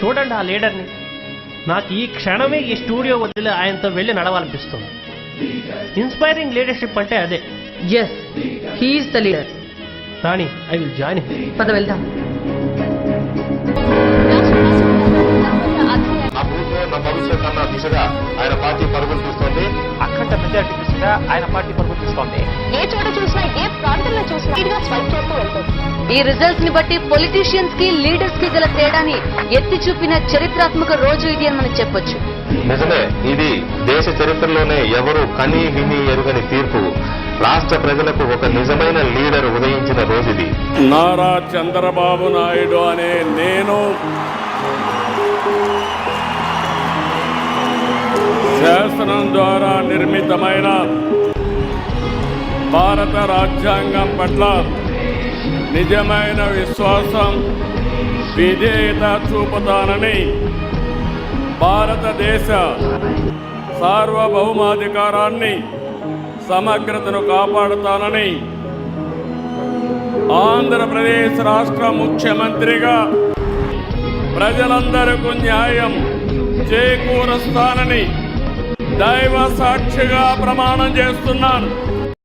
చూడండి ఆ లీడర్ని. నాకు ఈ క్షణమే ఈ స్టూడియో వదిలి ఆయనతో వెళ్ళి నడవాలనిపిస్తుంది. ఇన్స్పైరింగ్ లీడర్షిప్ అంటే అదే. Yes, he is the leader. Rani, I will join him. పద వెళ్దాం. నా భూమిలో నా భవిష్యత్ అన్న దిశగా ఆయన పార్టీ పరుగులు తీస్తోంది. అఖండ మెజార్టీ దిశగా ఆయన పార్టీ పరుగులు తీస్తోంది. ఏ చోట చూసినా, ఏ ప్రాంతంలో చూసినా ఇదిగా స్వైప్ చేస్తూ వెళ్తుంది. ఈ రిజల్ట్స్ ని బట్టి పొలిటీషియన్స్ కి లీడర్స్ కి గల తేడాని ఎత్తి చూపిన చరిత్రాత్మక రోజు ఇది అని మనం చెప్పొచ్చు. నిజమే, ఇది దేశ చరిత్రలోనే ఎవరు కని విని ఎరుగని తీర్పు. రాష్ట్ర ప్రజలకు ఒక నిజమైన లీడర్ ఉదయించిన రోజు ఇది. నారా చంద్రబాబు నాయుడు అనే నేను శాసనం ద్వారా నిర్మితమైన భారత రాజ్యాంగం పట్ల నిజమైన విశ్వాసం, విధేయత చూపుతానని, భారతదేశ సార్వభౌమాధికారాన్ని, సమగ్రతను కాపాడుతానని, ఆంధ్రప్రదేశ్ రాష్ట్ర ముఖ్యమంత్రిగా ప్రజలందరికీ న్యాయం చేకూరుస్తానని దైవ సాక్షిగా ప్రమాణం చేస్తున్నాను.